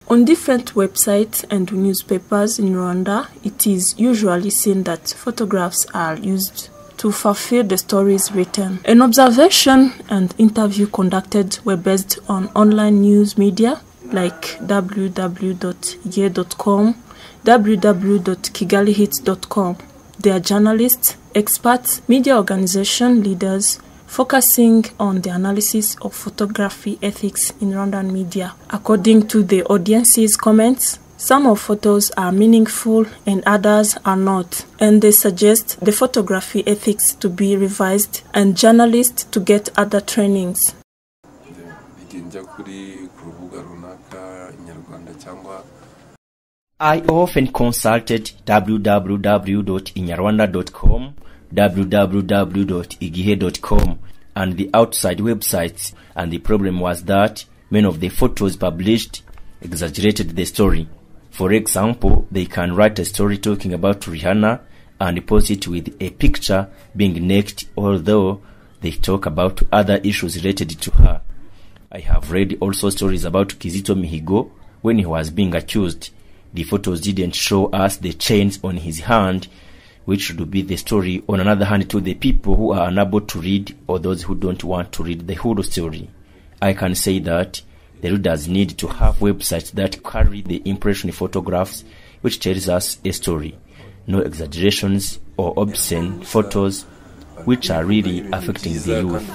On different websites and newspapers in Rwanda, it is usually seen that photographs are used to fulfill the stories written. An observation and interview conducted were based on online news media like www.ye.com, www.kigalihits.com. They are journalists, experts, media organization leaders, focusing on the analysis of photography ethics in Rwandan media. According to the audience's comments, some of photos are meaningful and others are not, and they suggest the photography ethics to be revised and journalists to get other trainings. I often consulted www.inyarwanda.com, www.igihe.com, and the outside websites, and the problem was that many of the photos published exaggerated the story. For example, they can write a story talking about Rihanna and post it with a picture being naked, although they talk about other issues related to her. I have read also stories about Kizito Mihigo when he was being accused. The photos didn't show us the chains on his hand, which should be the story. On another hand, to the people who are unable to read or those who don't want to read the whole story, I can say that the readers need to have websites that carry the impression photographs which tells us a story. No exaggerations or obscene photos which are really affecting the youth.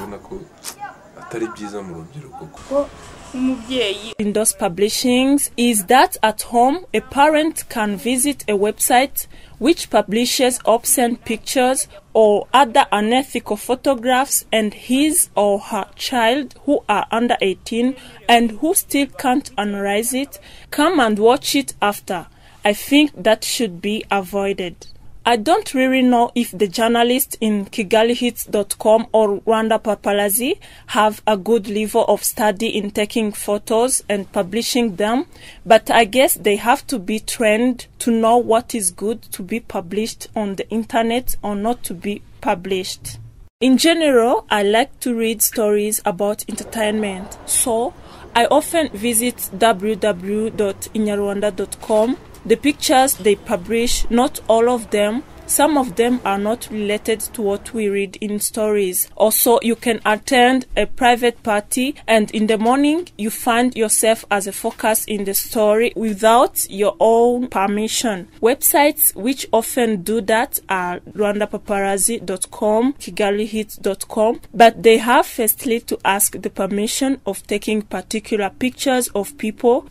In those publishings is that at home a parent can visit a website which publishes obscene pictures or other unethical photographs, and his or her child who are under 18 and who still can't analyze it come and watch it after. I think that should be avoided. I don't really know if the journalists in kigalihits.com or Rwanda Paparazzi have a good level of study in taking photos and publishing them, but I guess they have to be trained to know what is good to be published on the internet or not to be published. In general, I like to read stories about entertainment, so I often visit www.inyarwanda.com. The pictures they publish, not all of them, some of them are not related to what we read in stories. Also, you can attend a private party and in the morning you find yourself as a focus in the story without your own permission. Websites which often do that are rwandapaparazzi.com, kigalihits.com, but they have firstly to ask the permission of taking particular pictures of people.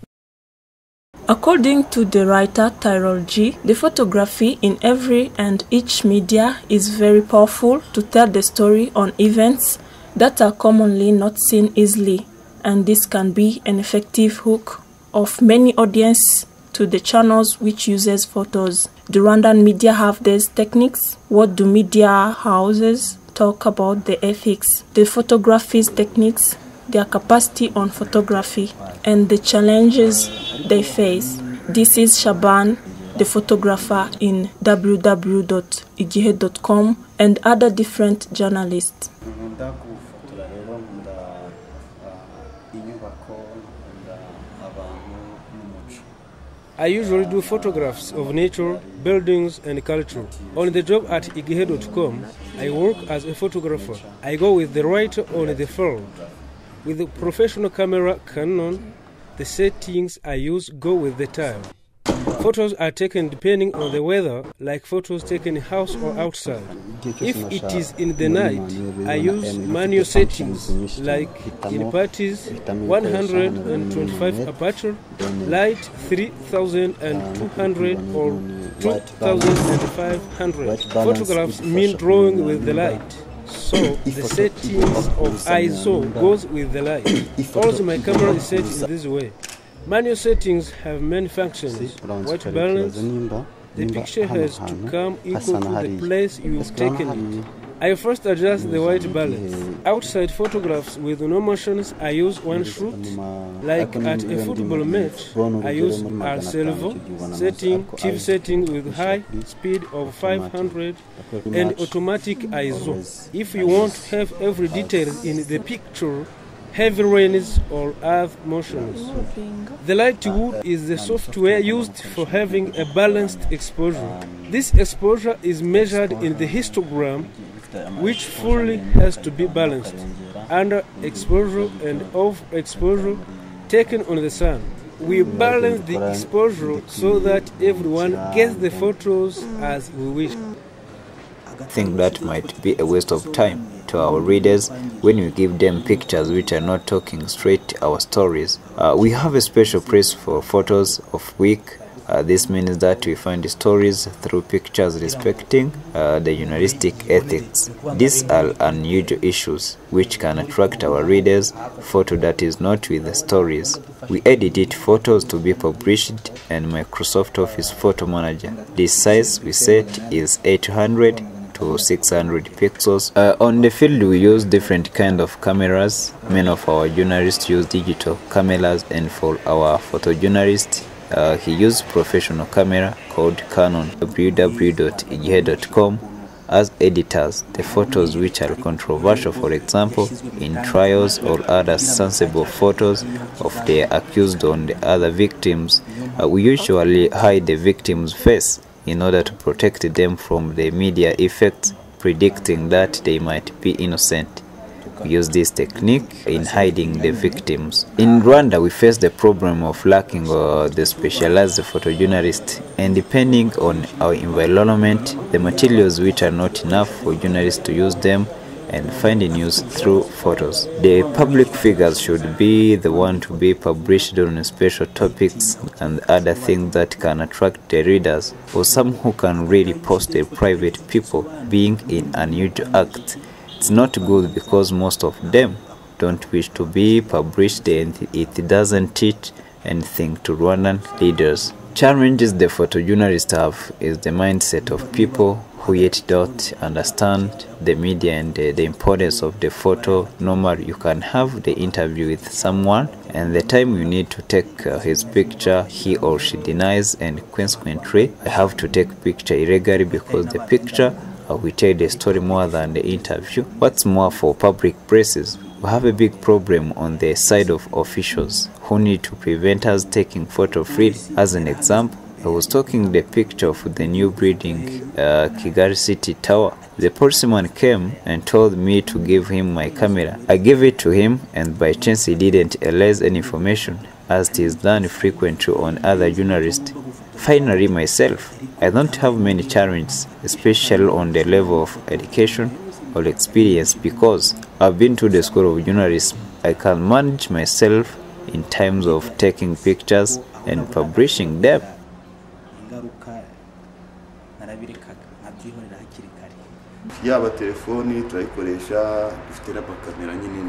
According to the writer Tyrol G, the photography in every and each media is very powerful to tell the story on events that are commonly not seen easily, and this can be an effective hook of many audience to the channels which uses photos. Do Rwandan media have these techniques? What do media houses talk about the ethics, the photography's techniques, their capacity on photography, and the challenges they face? This is Shaban, the photographer in www.igihe.com and other different journalists. I usually do photographs of nature, buildings, and culture. On the job at igihe.com, I work as a photographer. I go with the writer on the field. With the professional camera Canon, the settings I use go with the time. Photos are taken depending on the weather, like photos taken house or outside. If it is in the night, I use manual settings, like in parties, 125 aperture, light 3200 or 2500. Photographs mean drawing with the light. So the settings of ISO goes with the light. Also my camera is set in this way. Manual settings have many functions. White balance, the picture has to come equal to the place you've taken it. I first adjust the white balance. Outside photographs with no motions, I use one shoot. Like at a football match, I use R Servo setting, TV setting with high speed of 500 and automatic ISO. If you want to have every detail in the picture, heavy rains or earth motions. The light wood is the software used for having a balanced exposure. This exposure is measured in the histogram, which fully has to be balanced. Under exposure and off exposure taken on the sun. We balance the exposure so that everyone gets the photos as we wish. I think that might be a waste of time to our readers when we give them pictures which are not talking straight to our stories. We have a special place for photos of week. This means that we find the stories through pictures respecting the journalistic ethics. These are unusual issues which can attract our readers. Photo that is not with the stories. We edited photos to be published and Microsoft Office Photo Manager. The size we set is 800 to 600 pixels. On the field we use different kind of cameras. Many of our journalists use digital cameras, and for our photojournalist he used professional camera called Canon. www.igihe.com as editors the photos which are controversial, for example in trials or other sensible photos of the accused on the other victims. We usually hide the victim's face in order to protect them from the media effects predicting that they might be innocent. We use this technique in hiding the victims. In Rwanda, we face the problem of lacking the specialized photojournalists, and depending on our environment, the materials which are not enough for journalists to use them and find news through photos. The public figures should be the one to be published on special topics and other things that can attract the readers, or some who can really post their private people being in unusual acts. It's not good because most of them don't wish to be published, and it doesn't teach anything to Rwandan leaders. Challenges the photojournalists have is the mindset of people who yet don't understand the media and the importance of the photo. Normally you can have the interview with someone, and the time you need to take his picture, he or she denies, and consequently I have to take picture irregularly because the picture we tell the story more than the interview. What's more, for public places, we have a big problem on the side of officials who need to prevent us taking photo freely. As an example, I was taking the picture of the new building, Kigali City Tower. The policeman came and told me to give him my camera. I gave it to him, and by chance he didn't erase any information, as it is done frequently on other journalists. Finally, myself, I don't have many challenges, especially on the level of education or experience, because I've been to the school of journalism. I can manage myself in terms of taking pictures and publishing them.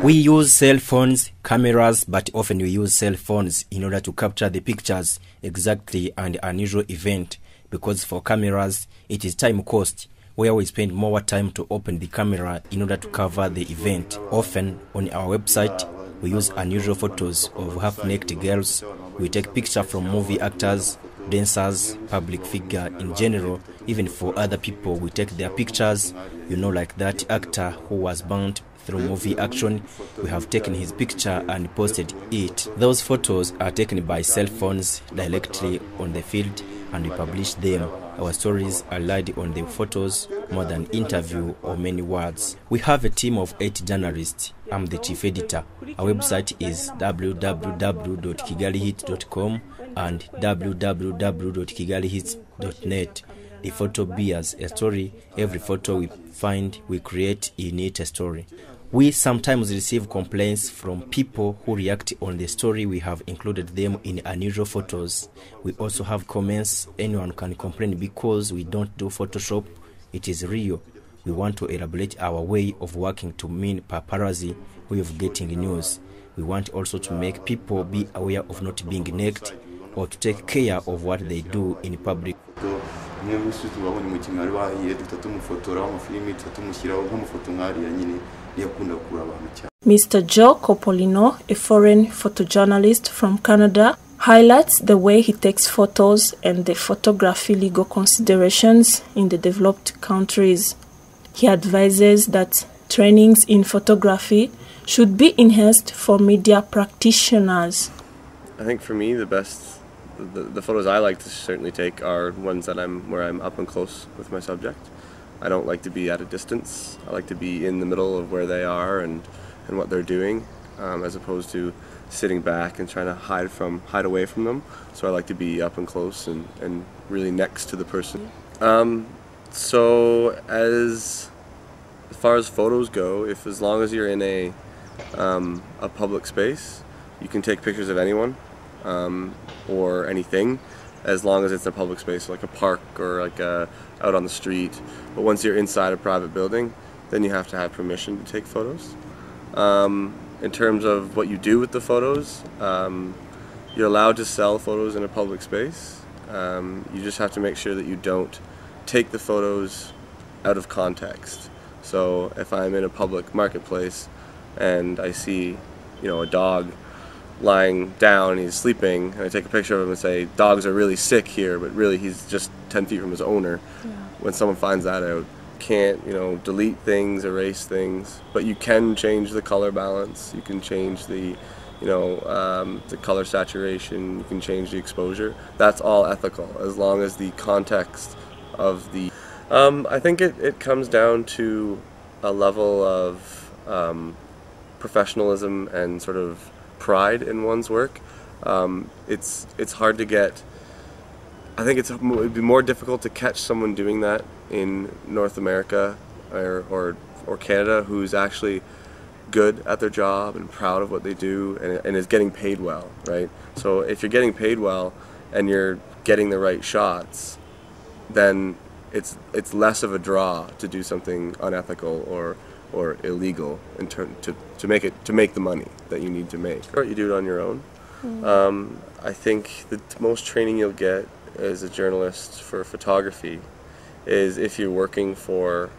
We use cell phones, cameras, but often we use cell phones in order to capture the pictures exactly and unusual event, because for cameras it is time cost, where we spend more time to open the camera in order to cover the event. Often on our website we use unusual photos of half-naked girls. We take pictures from movie actors, dancers, public figure in general. Even for other people we take their pictures, like that actor who was banned through movie action. We have taken his picture and posted it. Those photos are taken by cell phones directly on the field, and we publish them. Our stories are laid on the photos more than interview or many words. We have a team of 8 journalists. I'm the chief editor. Our website is www.kigalihits.com and www.kigalihits.net. The photo bears a story. Every photo we find, we create in it a story. We sometimes receive complaints from people who react on the story we have included them in unusual photos. We also have comments. Anyone can complain because we don't do Photoshop. It is real. We want to elaborate our way of working to mean paparazzi way of getting news. We want also to make people be aware of not being naked or to take care of what they do in public. Mr. Joe Copolino, a foreign photojournalist from Canada, highlights the way he takes photos and the photography legal considerations in the developed countries. He advises that trainings in photography should be enhanced for media practitioners. I think for me, the photos I like to certainly take are ones that where I'm up and close with my subject. I don't like to be at a distance. I like to be in the middle of where they are and what they're doing, as opposed to sitting back and trying to hide away from them. So I like to be up and close and really next to the person. So as far as photos go, as long as you're in a public space, you can take pictures of anyone or anything, as long as it's a public space, like a park or like out on the street. But once you're inside a private building, then you have to have permission to take photos. In terms of what you do with the photos, you're allowed to sell photos in a public space. You just have to make sure that you don't take the photos out of context. So if I'm in a public marketplace and I see, a dog lying down and he's sleeping, and I take a picture of him and say, dogs are really sick here, but really he's just 10 feet from his owner. Yeah. When someone finds that out, can't, delete things, erase things, but you can change the color balance, you can change the color saturation, you can change the exposure. That's all ethical, as long as the context of the... I think it comes down to a level of professionalism and sort of pride in one's work. It's hard to get... I think it would be more difficult to catch someone doing that in North America or Canada who's actually good at their job and proud of what they do and is getting paid well, right? So if you're getting paid well and you're getting the right shots, then it's less of a draw to do something unethical or illegal in to make the money that you need to make. Or you do it on your own. I think the most training you'll get as a journalist for photography is if you're working for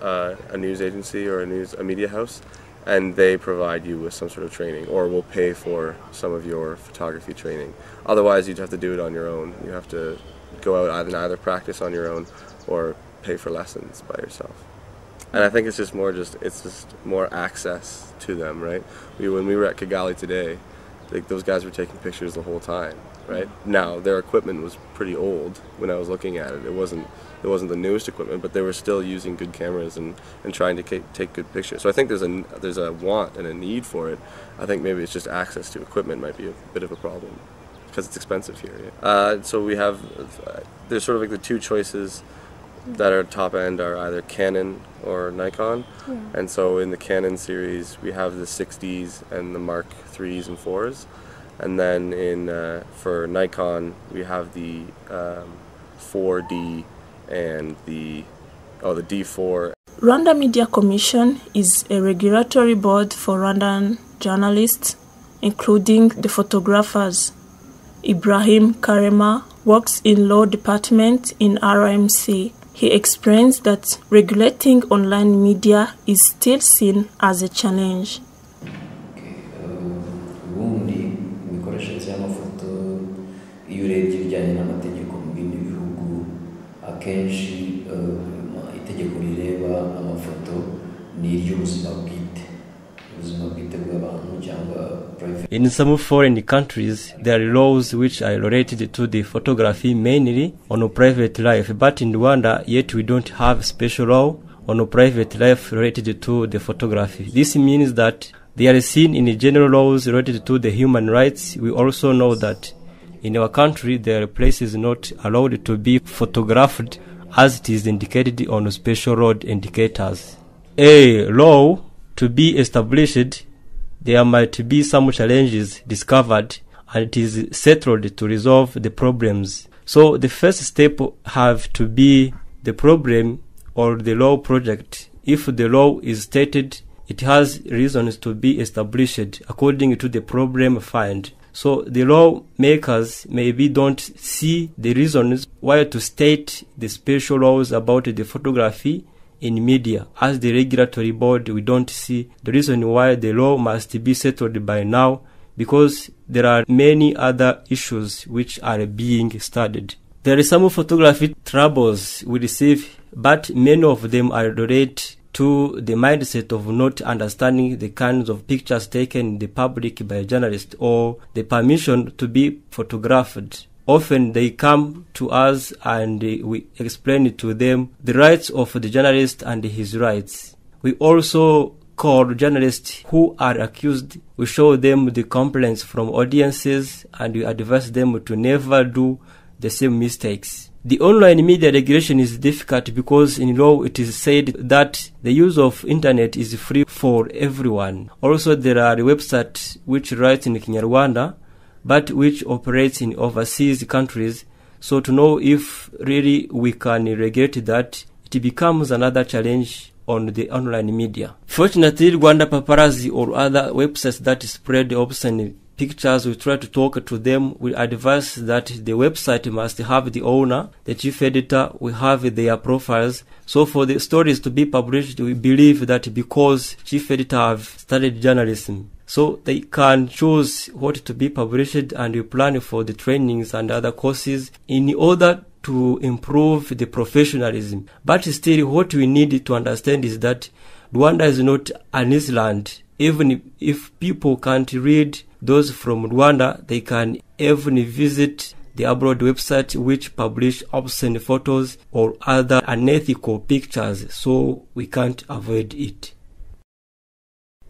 a news agency or a media house, and they provide you with some sort of training or will pay for some of your photography training. Otherwise, you'd have to do it on your own. You have to go out either practice on your own or pay for lessons by yourself. And I think it's just more access to them, right? When we were at Kigali today, those guys were taking pictures the whole time, right? Now their equipment was pretty old when I was looking at it. It wasn't the newest equipment, but they were still using good cameras and trying to take good pictures. So I think there's a want and a need for it. I think maybe it's just access to equipment might be a bit of a problem because it's expensive here. Yeah. So there's sort of like the two choices that are top end are either Canon or Nikon. Yeah. And so in the Canon series we have the 60s and the Mark 3s and 4s, and then for Nikon we have the 4D and the D4. Rwanda Media Commission is a regulatory board for Rwandan journalists, including the photographers. Ibrahim Karema works in law department in RMC. He explains that regulating online media is still seen as a challenge. Ubundi imikoreshereze y'amafoto iyo urebye ibijyanye n'amategeko mu bindi bihugu akenshi itegeko rireba amafoto ni iry'ubuzima bwite bw'abantu cyangwa private. In some foreign countries, there are laws which are related to the photography mainly on private life. But in Rwanda, yet we don't have special law on private life related to the photography. This means that they are seen in the general laws related to the human rights. We also know that in our country, there are places not allowed to be photographed as it is indicated on special law indicators. A law to be established, there might be some challenges discovered, and it is settled to resolve the problems. So the first step have to be the problem or the law project. If the law is stated, it has reasons to be established according to the problem found. So the lawmakers maybe don't see the reasons why to state the special laws about the photography in media. As the regulatory board, we don't see the reason why the law must be settled by now, because there are many other issues which are being studied. There are some photography troubles we receive, but many of them are related to the mindset of not understanding the kinds of pictures taken in the public by a journalist or the permission to be photographed. Often they come to us and we explain to them the rights of the journalist and his rights. We also call journalists who are accused. We show them the complaints from audiences and we advise them to never do the same mistakes. The online media regulation is difficult because in law it is said that the use of internet is free for everyone. Also there are websites which write in Kinyarwanda but which operates in overseas countries. So to know if really we can regulate that, it becomes another challenge on the online media. Fortunately, Rwanda paparazzi or other websites that spread obscene pictures, we try to talk to them. We advise that the website must have the owner, the chief editor, we have their profiles. So for the stories to be published, we believe that because chief editor have studied journalism, so they can choose what to be published and we plan for the trainings and other courses in order to improve the professionalism. But still what we need to understand is that Rwanda is not an island. Even if people can't read those from Rwanda, they can even visit the abroad website which publish obscene photos or other unethical pictures, so we can't avoid it.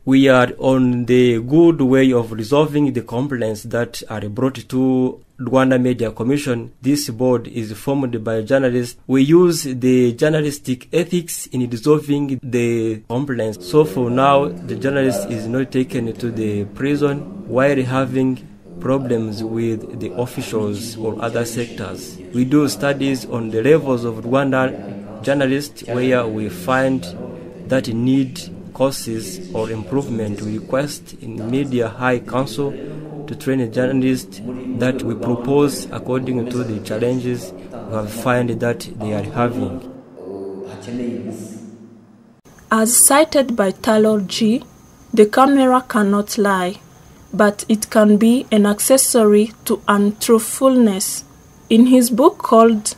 We are on the good way of resolving the complaints that are brought to Rwanda Media Commission. This board is formed by journalists. We use the journalistic ethics in resolving the complaints. So for now, the journalist is not taken to the prison while having problems with the officials or other sectors. We do studies on the levels of Rwandan journalists where we find that need courses or improvement. We request in Media High Council to train a journalist that we propose according to the challenges we have found that they are having. As cited by Taylor G., the camera cannot lie, but it can be an accessory to untruthfulness. In his book called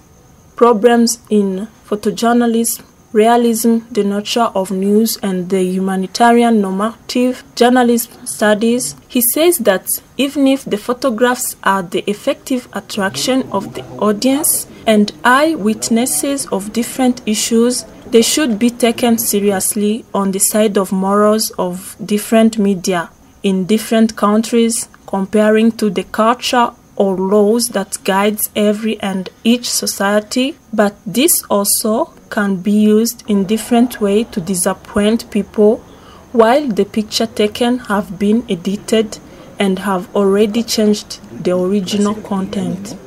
Problems in Photojournalism, Realism, the Nature of News and the Humanitarian Normative Journalism Studies, he says that even if the photographs are the effective attraction of the audience and eyewitnesses of different issues, they should be taken seriously on the side of morals of different media in different countries, comparing to the culture or laws that guides every and each society, but this also can be used in different way to disappoint people while the picture taken have been edited and have already changed the original content.